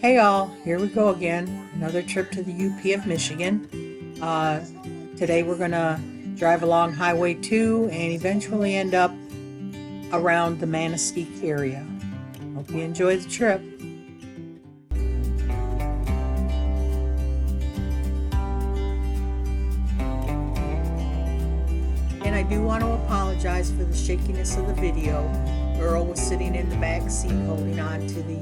Hey all, here we go again. Another trip to the UP of Michigan. Today we're gonna drive along Highway 2 and eventually end up around the Manistee area. Hope you enjoy the trip. And I do want to apologize for the shakiness of the video. Earl was sitting in the back seat holding on to the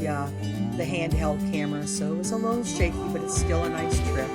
handheld camera, so it was a little shaky, but it's still a nice trip.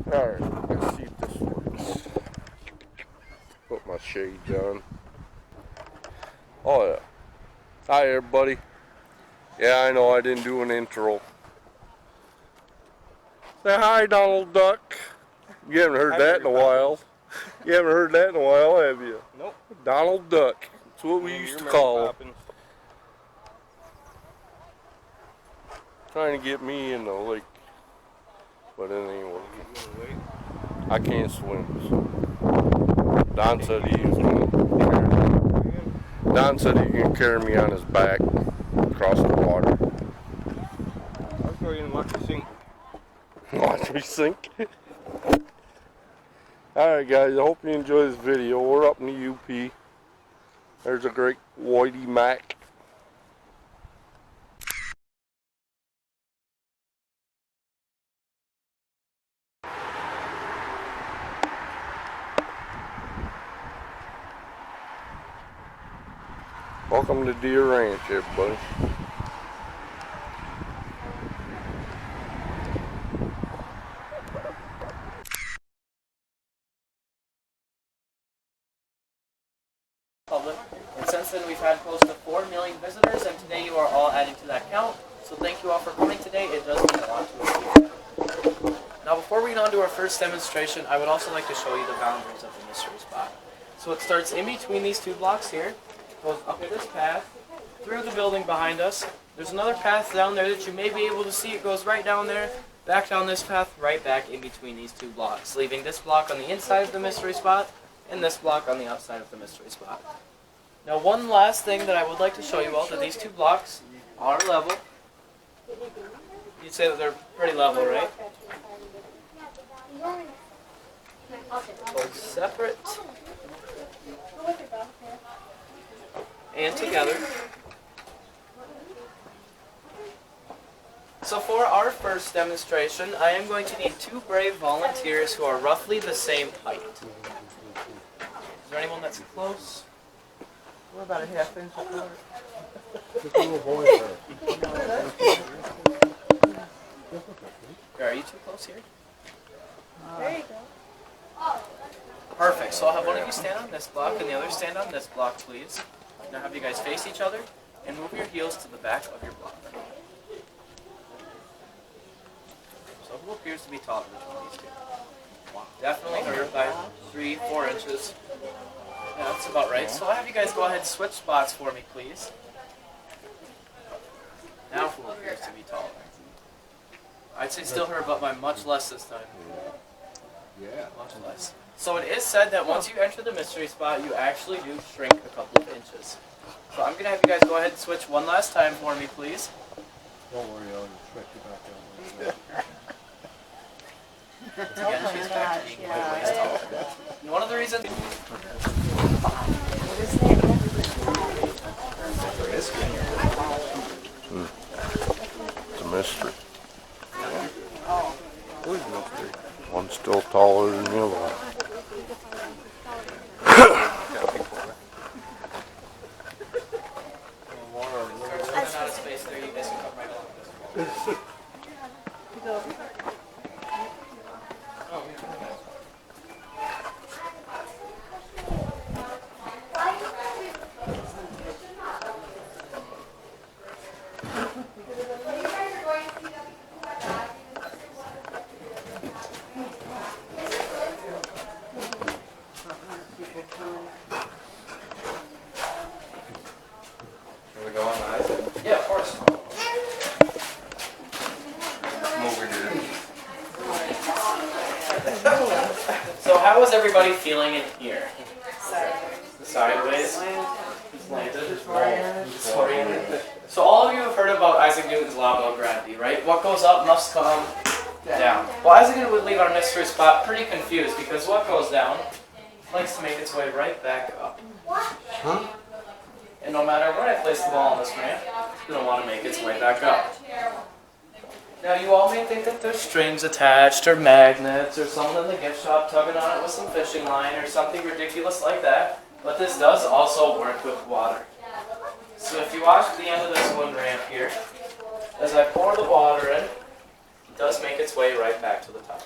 Alright, let's see if this works. Put my shades on. Oh yeah. Hi everybody. Yeah, I know I didn't do an intro. Say hi, Donald Duck. You haven't heard that in a while. You haven't heard that in a while, have you? Nope. Donald Duck. That's what we used to call him. Trying to get me in the lake. But it ain't working. I can't swim. So. Don said he was gonna carry me on his back across the water. I'll go in and watch you sink. Watch me sink. Alright guys, I hope you enjoy this video. We're up in the UP. There's a great whitey Mac. Welcome to Deer Ranch, everybody. Public, and since then we've had close to 4 million visitors, and today you are all adding to that count. So thank you all for coming today. It does mean a lot to us. Now before we get on to our first demonstration, I would also like to show you the boundaries of the mystery spot. So it starts in between these two blocks here, goes up this path, through the building behind us. There's another path down there that you may be able to see. It goes right down there, back down this path, right back in between these two blocks, leaving this block on the inside of the mystery spot and this block on the outside of the mystery spot. Now one last thing that I would like to show you all, that these two blocks are level. You'd say that they're pretty level, right? Both separate and together. So for our first demonstration, I am going to need 2 brave volunteers who are roughly the same height. Is there anyone that's close? We're about a half inch apart. Just a little boy Are you too close here? There you go. Perfect. So I'll have one of you stand on this block and the other stand on this block, please. Now have you guys face each other. and move your heels to the back of your block. So who appears to be taller between these two? Definitely her by 3-4 inches. Yeah, that's about right. So I'll have you guys go ahead and switch spots for me, please. Now who appears to be taller? I'd say still her, but by much less this time. Yeah. Much less. So it is said that once you enter the mystery spot, you actually do shrink a couple of inches. So I'm going to have you guys go ahead and switch one last time for me, please. Don't worry, I'll shrink you back down. Again, she's back to being quite waist tall. And one of the reasons... It's a mystery. One's still taller than the other one. There's not a space there, you guys can come right along this. Can we go on the ice? Yeah, of course. Come over here. So how is everybody feeling in here? Sideways? Disoriented. So all of you have heard about Isaac Newton's law of gravity, right? What goes up must come down. Well, Isaac Newton would leave our mystery spot pretty confused because what goes down likes to make its way right back up. Huh? And no matter where I place the ball on this ramp, it's going to want to make its way back up. Now you all may think that there's strings attached or magnets or someone in the gift shop tugging on it with some fishing line or something ridiculous like that, but this does also work with water. So if you watch the end of this one ramp here, as I pour the water in, it does make its way right back to the top.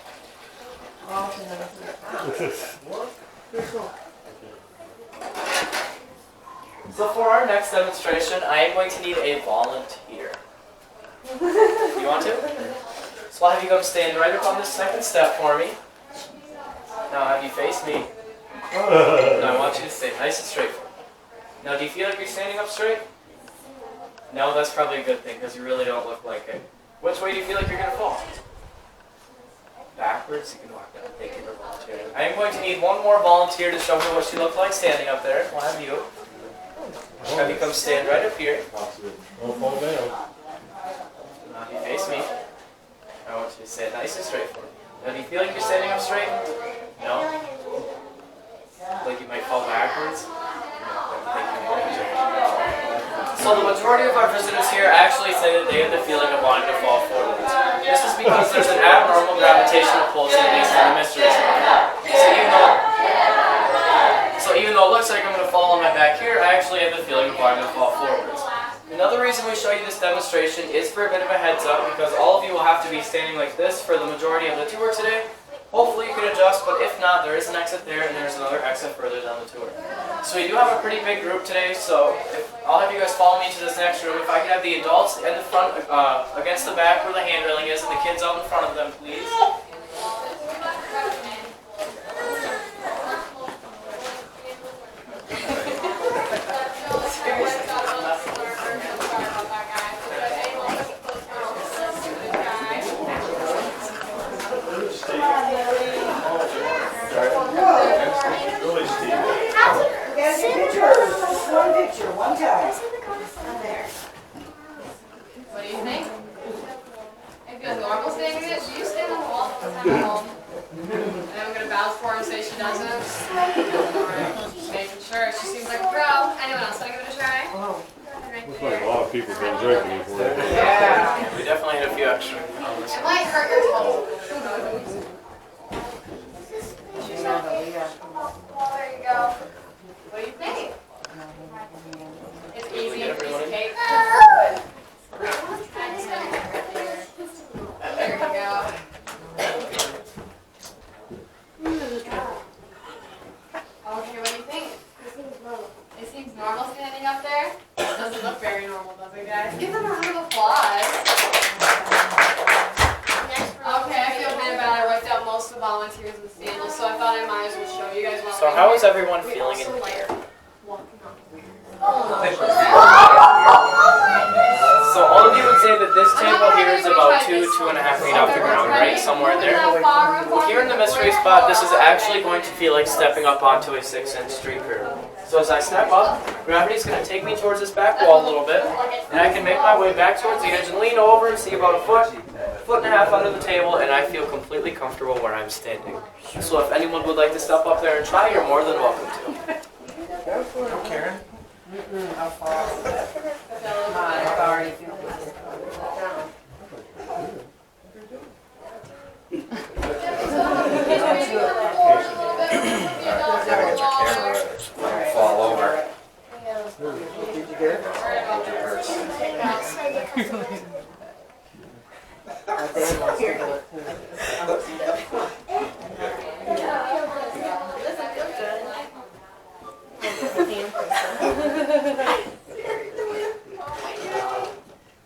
So for our next demonstration, I am going to need a volunteer. You want to? So I'll have you come stand right up on this second step for me. Now have you face me. And I want you to stay nice and straight for me. Now do you feel like you're standing up straight? No, that's probably a good thing because you really don't look like it. Which way do you feel like you're going to fall? Backwards? You can walk down. Thank you for volunteering. I am going to need one more volunteer to show me what she looked like standing up there. We'll have you. Have you come stand right up here. Don't fall down. Now you face me. I want you to stand nice and straight for me. Now do you feel like you're standing up straight? No? Like you might fall backwards? So the majority of our visitors here actually say that they have the feeling of wanting to fall forwards. This is because there's an abnormal gravitational pull based on the mystery spot. So even though it looks like I'm going to fall on my back here, I actually have the feeling of wanting to fall forwards. Another reason we show you this demonstration is for a bit of a heads up because all of you will have to be standing like this for the majority of the tour today. Hopefully you can adjust, but if not, there is an exit there and there's another exit further down the tour. So we do have a pretty big group today, so I'll have you guys follow me to this next room. If I can have the adults in the front, against the back where the hand railing is, and the kids out in front of them, please. One time. What do you think? I feel normal saying it. Do you stand on the wall all the time at home? And I'm gonna vouch for her and say she doesn't. Alright, just making sure. She seems like a pro. Anyone else want to give it a try? Right Looks like a there. lot of people been drinking before. Yeah, we definitely had a few extra on this It one. might hurt your toe. There you go. What do you think? It's easy, piece of cake. There you go. Okay, what do you think? It seems normal standing up there. It doesn't look very normal. round of applause. Okay, I feel kind of bad. I wiped out most of the volunteers in St Ignace, so I thought I might as well show you guys what So we how did. is everyone We feeling in also, like, here? walking on So all of you would say that this table here is about 2.5 feet off the ground, right? Somewhere in there. Well, here in the mystery spot, this is actually going to feel like stepping up onto a 6-inch street curb. So as I step up, gravity's going to take me towards this back wall a little bit, and I can make my way back towards the edge and lean over and see about a foot and a half under the table, and I feel completely comfortable where I'm standing. So if anyone would like to step up there and try, you're more than welcome to. Karen? How far? Fall over. Did you get it? Dan wants to do it too.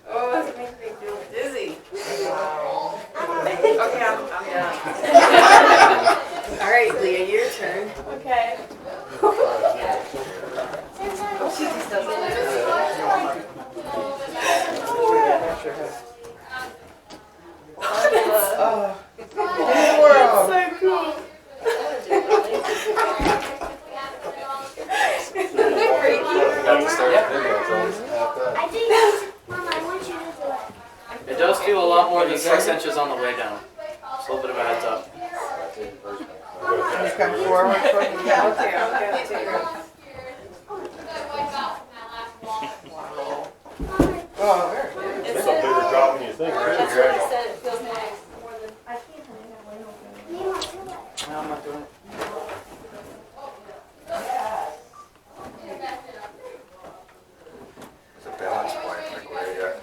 Oh, that's making me feel dizzy. Wow. Okay, I'm done. All right, Leah, your turn. Okay. Oh, she just doesn't like it. Oh. It's so cool. Got to start the video, it's always half that. I think, Mom, I want you to do it. It does feel a lot more than 6 inches on the way down. Just a little bit of a heads up. Just come forward. Yeah, okay, I'll take her. Wow. Oh, there it is. It's a bigger drop than you think, right? That's what I said. It feels nice. More than. I can't hang that one open. You want to do it? No, I'm not doing it. It's a balance point, like where you at.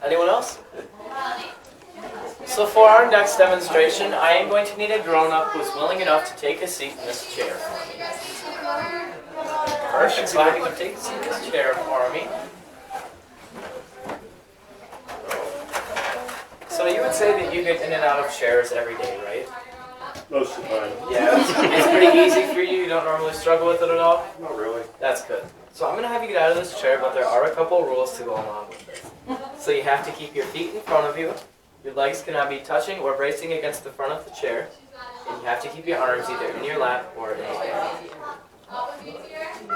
Anyone else? So for our next demonstration, I am going to need a grown-up who's willing enough to take a seat in this chair for me. Perfect. So I can take a seat in this chair for me. So you would say that you get in and out of chairs every day, right? Most of the time. Yeah, it's pretty easy for you. You don't normally struggle with it at all. Not really. That's good. So I'm going to have you get out of this chair, but there are a couple rules to go along with it. So you have to keep your feet in front of you. Your legs cannot be touching or bracing against the front of the chair. And you have to keep your arms either in your lap or in the air.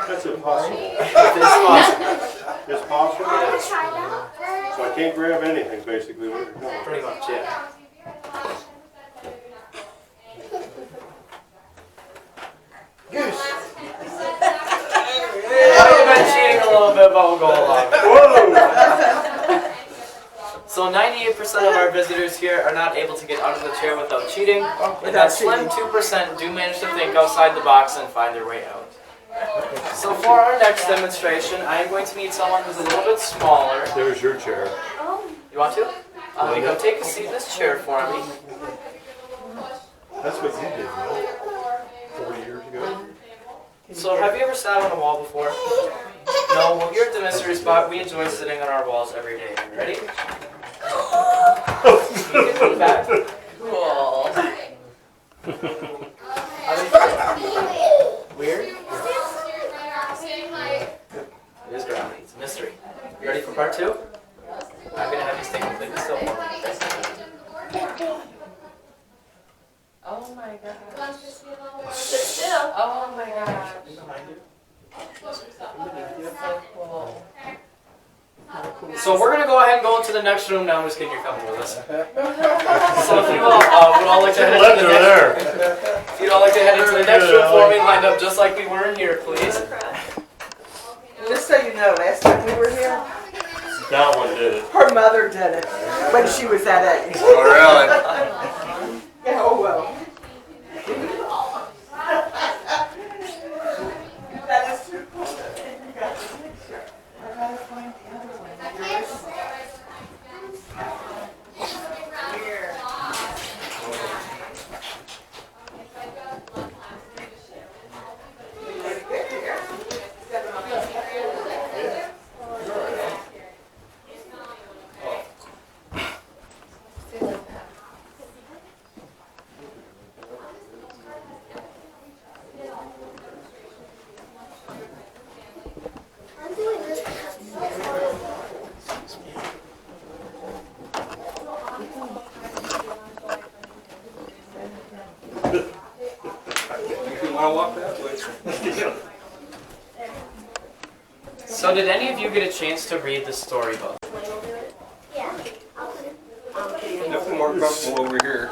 That's impossible. It is possible. It's possible? I want to try that. So I can't grab anything, basically, what you're doing. Pretty much, yeah. Goose. I've been cheating a little bit, but we'll go along. Whoa! So 98% of our visitors here are not able to get out of the chair without cheating. And that slim 2% do manage to think outside the box and find their way out. So for our next demonstration, I am going to need someone who's a little bit smaller. There's your chair. You want to? You go take a seat in this chair for me. That's what you did, right? 40 years ago? So have you ever sat on a wall before? No, well here at the mystery spot, we enjoy sitting on our walls every day. You ready? You can lean back. Cool. Weird? It is grounding. It's a mystery. You ready for part 2? I'm going to have you stay completely still for me. Oh my god. Sit still. Oh my god. Behind you. So cool. So we're going to go ahead and go into the next room now. I'm just kidding, you're coming with us. So if you all would all like to head into the next If you'd all like to head into the next room for me, lined up just like we were in here, please. Just so you know, last time we were here, That one did it. her mother did it when she was that age. Oh, really? Yeah, oh well. That is too cool. You got the picture. I gotta find the other one. Here. want to walk that way. So did any of you get a chance to read the storybook? Yeah. I'll put it. Definitely more comfortable over here.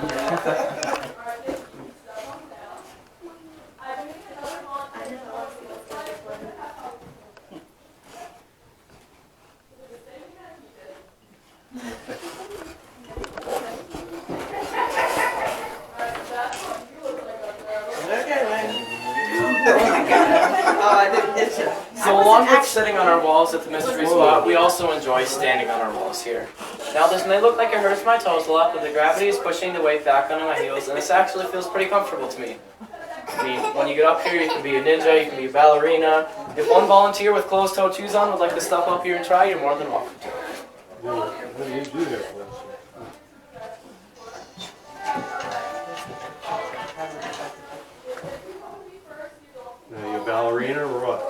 So along with sitting on our walls at the mystery spot, we also enjoy standing on our walls here. Now this may look like it hurts my toes a lot, but the gravity is pushing the weight back onto my heels, and this actually feels pretty comfortable to me. I mean, when you get up here, you can be a ninja, you can be a ballerina. If one volunteer with closed-toed shoes on would like to step up here and try, you're more than welcome to. What do you do there for us? Now, you a ballerina or what?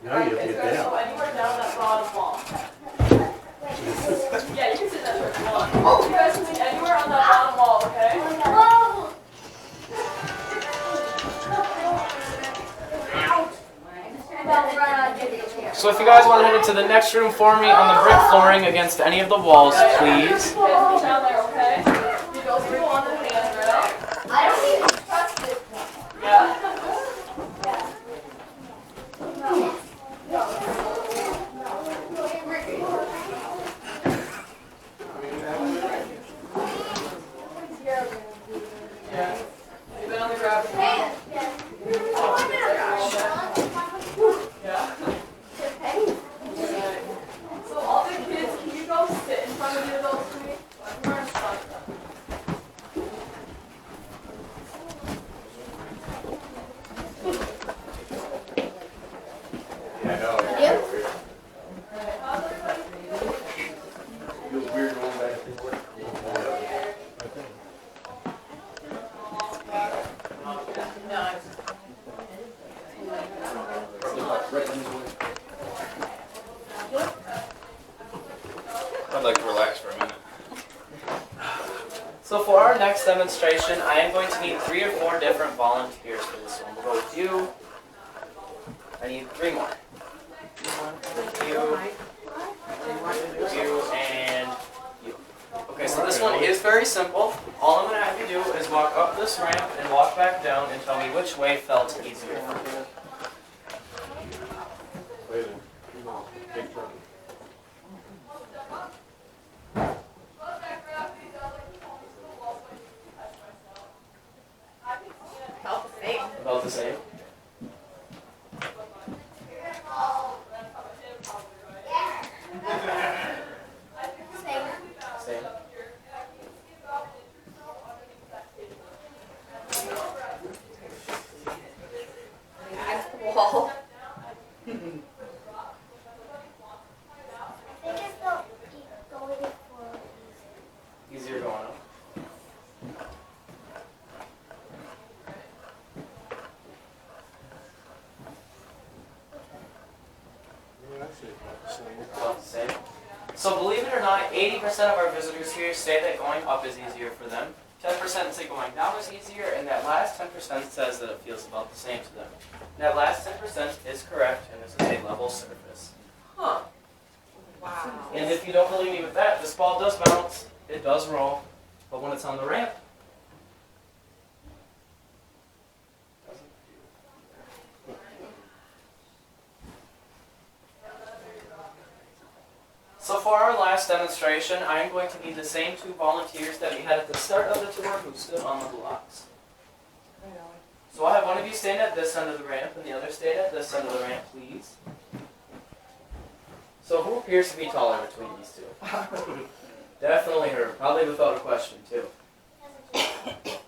Now you have to get down. Anywhere down that bottom wall. Yeah, you can sit that way if you want. You guys can sit anywhere on that bottom wall, okay? Whoa! So if you guys want to head into the next room for me on the brick flooring against any of the walls, please. Down there, okay? You go through on the handrail. I don't even trust this one. Yeah. Yeah. You been on the gravity wall? Yeah. So all the kids, can you go sit in front of the adults for me? We're in front of them. I'd like to relax for a minute. So for our next demonstration, I am going to need 3 or 4 different volunteers for this one. We'll go with you. I need 3 more. You, and you. Okay, so this one is very simple. All I'm going to have you do is walk up this ramp and walk back down and tell me which way felt easier for you. Wait a minute. Big trouble. About the same. Same. Wall. I think it's going for Easier going up. About the same. So believe it or not, 80% of our visitors here say that going up is easier for them. 10% say going down is easier, and that last 10% says that it feels about the same to them. That last 10% is correct, and this is a level surface. Huh. Wow. And if you don't believe me with that, this ball does bounce, it does roll, but when it's on the ramp, so for our last demonstration, I am going to need the same 2 volunteers that we had at the start of the tour who stood on the blocks. So I'll have one of you stand at this end of the ramp and the other stand at this end of the ramp, please. So who appears to be taller between these 2? Definitely her, probably without a question too.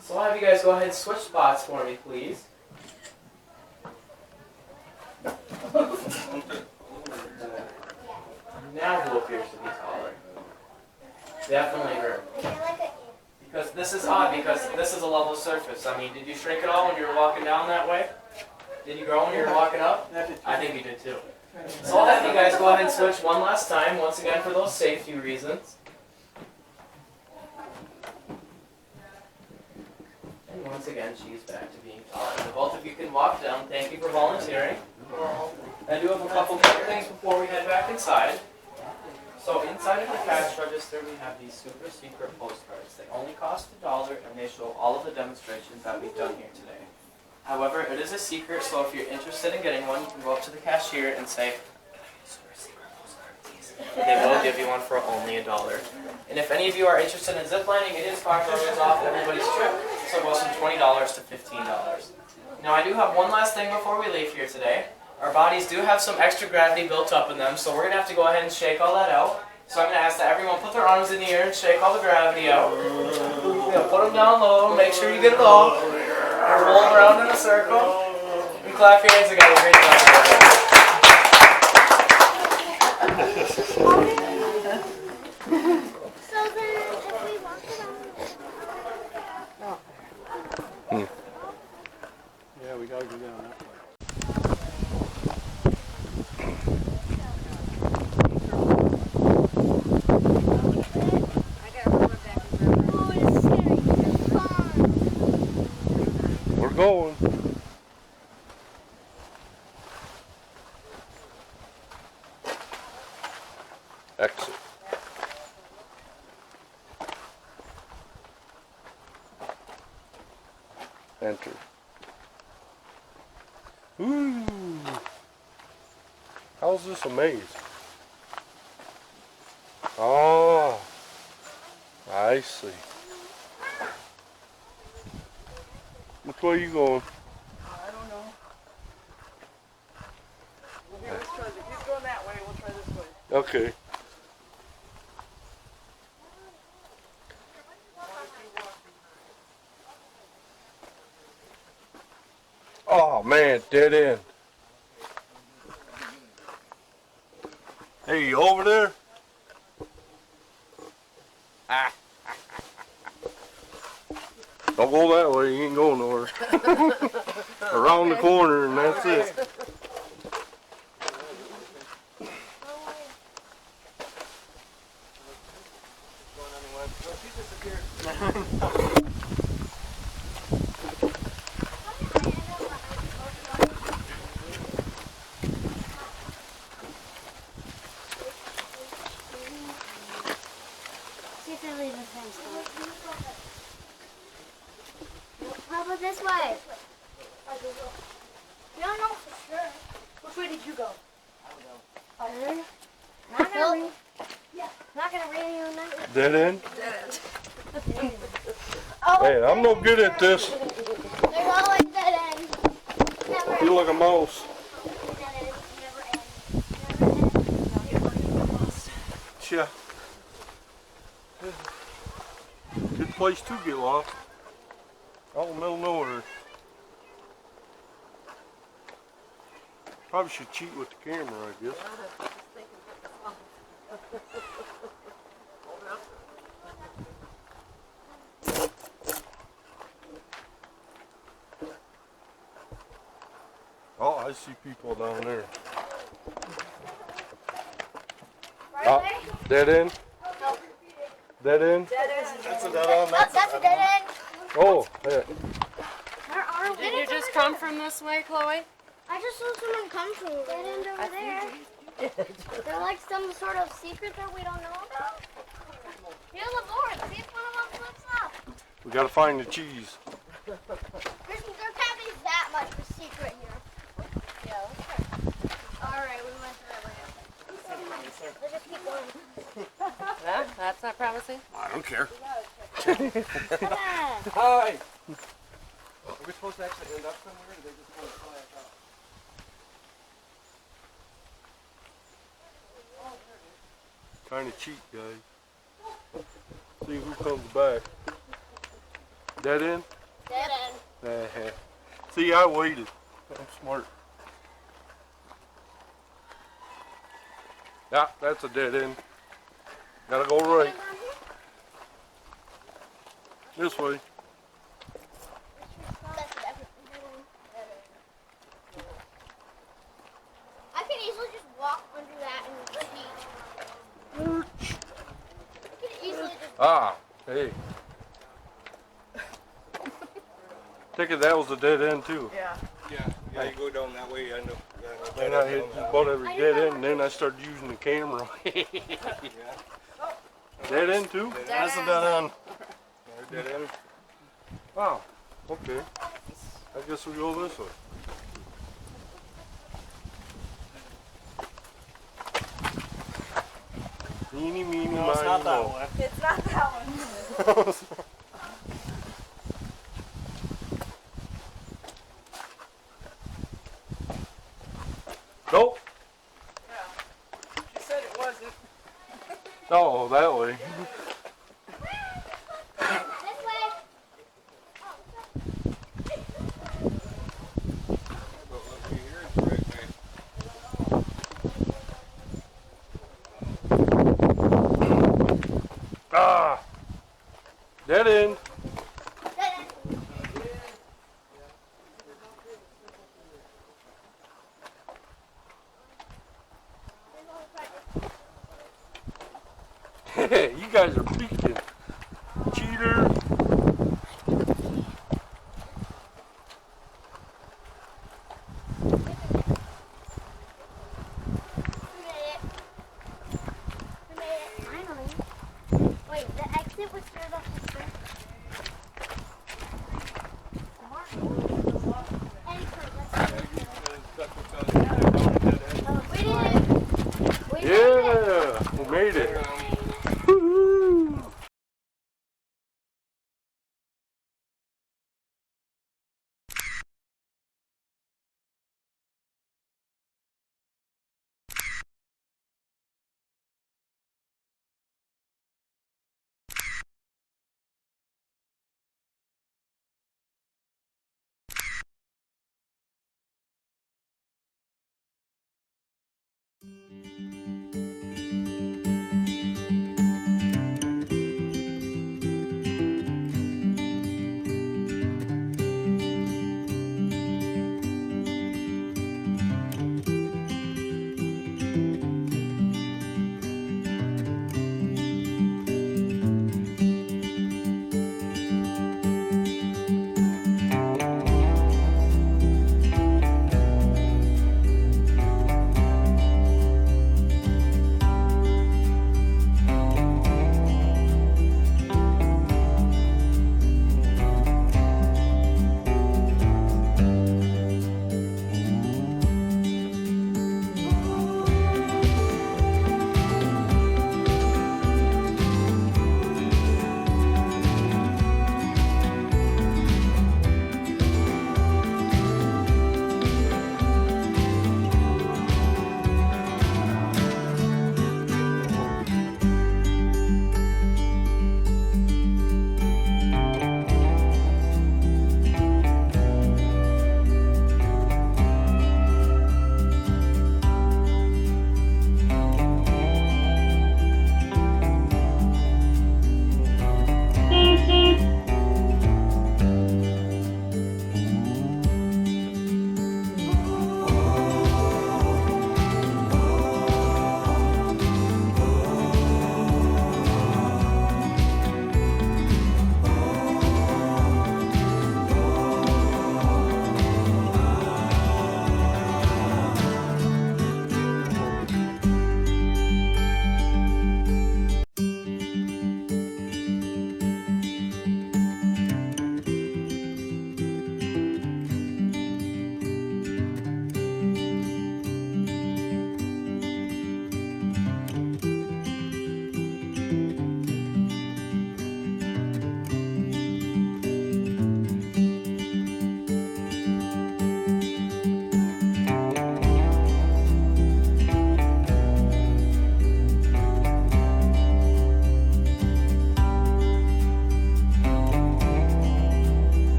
So I'll have you guys go ahead and switch spots for me, please. Now who appears to be taller? Definitely her. Because this is odd, because this is a level surface. I mean, did you shrink at all when you were walking down that way? Did you grow when you were walking up? I think you did too. So I'll have you guys go ahead and switch one last time, once again for those safety reasons. once again, she's back to being taught. And both of you can walk down. Thank you for volunteering. I do have a couple quick things before we head back inside. So inside of the cash register, we have these super secret postcards. They only cost $1 and they show all of the demonstrations that we've done here today. However, it is a secret, so if you're interested in getting one, you can go up to the cashier and say, super secret postcard, please. They will give you one for only $1. And if any of you are interested in ziplining, it is $5 off everybody's trip, so it goes from $20 to $15. Now I do have one last thing before we leave here today. Our bodies do have some extra gravity built up in them, so we're going to have to go ahead and shake all that out. So I'm going to ask that everyone put their arms in the air and shake all the gravity out. Put them down low, make sure you get it all. And roll around in a circle. And clap your hands together. Great job. So then, if we walk around. Yeah, we gotta go down that way. Oh, it's scary. Fun. We're going. Exit. Enter. Ooh. How's this a maze? Oh, I see. Which way are you going? I don't know. Well, here, let's try this. He's going that way. We'll try this way. Okay. Oh man, dead end. Hey, you over there? Don't go that way, you ain't going nowhere. Around the corner and that's it. See if they're leaving the same spot. How about this way? You don't know for sure. Which way did you go? Not gonna read. Not gonna read you tonight. Dead end? Oh, Man, I'm no good at this. there's always dead end. Never Feel like a mouse. Dead end. Never end. Yeah. Good place to get lost. Out in the middle of nowhere. Probably should cheat with the camera, I guess. Oh, I see people down there. Oh, dead end? Dead end? That's a dead on. That's a dead end. Oh, yeah. Where are we? Did you just come from this way, Chloe? I just saw someone come from dead end over there. They're like some sort of secret that we don't know about. Here's the board. See if one of them flips up. We gotta find the cheese. There can't be that much of a secret here. Yeah, let's try. Alright, we went the right way. Let's just keep going. That's not promising. I don't care. Come Hi. Are we supposed to actually end up somewhere, or they just want to fly us out? Trying to cheat, guys. See who comes back. Dead end? Dead end. See, I waited. I'm smart. Yeah, that's a dead end. Gotta go right. This way. That's definitely dead end. I can easily just walk under that and cheat. I can easily just Ah, hey. Take it that was a dead end too. Yeah. Yeah, you go down that way, you end up. And I hit just about every dead end, and then I started using the camera. Dead end too? That's a dead end. Dead end. Wow. Okay. I guess we go this way. Meeny, meeny, No, it's miny, not that moe. way. It's not that one. Nope. She said it wasn't. Oh, that way. This way. But what we hear is the right way. Ah. Dead end. You guys are peeking. Cheater. Finally. Wait, the exit was through the sister. We did it. Yeah. We made it. Woo-hoo.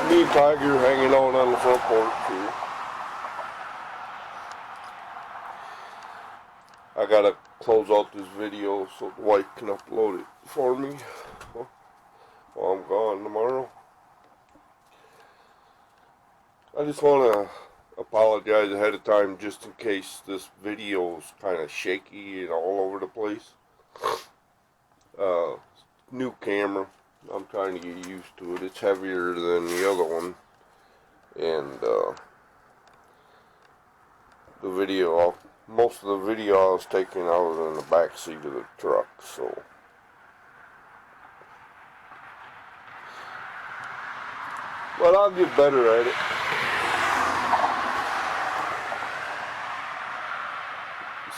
Me and Tiger hanging out on the front porch here. I gotta close out this video so the wife can upload it for me while I'm gone tomorrow. I just want to apologize ahead of time just in case this video is kind of shaky and all over the place. New camera. I'm trying to get used to it. It's heavier than the other one. And the video, most of the video I was taking, I was in the back seat of the truck, so. But I'll get better at it.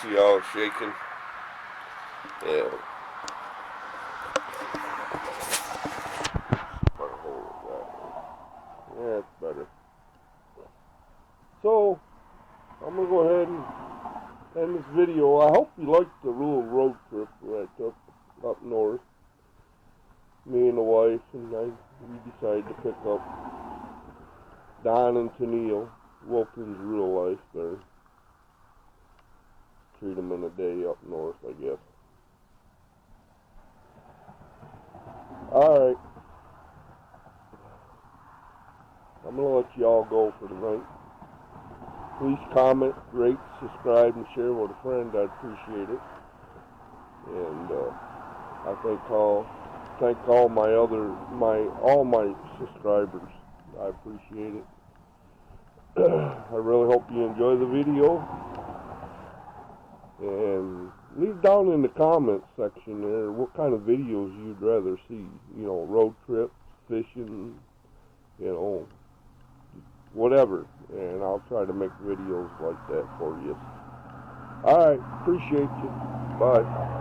See how it's shaking? Yeah. Yeah, it's better. So, I'm going to go ahead and end this video. I hope you liked the little road trip that I took up north. Me and the wife, and we decided to pick up Don and Tennille, Wilkins real life there. Treat them in a day up north, I guess. Alright. I'm going to let y'all go for tonight. Please comment, rate, subscribe, and share with a friend. I'd appreciate it. And I thank all my subscribers. I appreciate it. I really hope you enjoy the video. And leave down in the comments section there what kind of videos you'd rather see. You know, road trips, fishing, you know, whatever. And I'll try to make videos like that for you. Alright, appreciate you. Bye.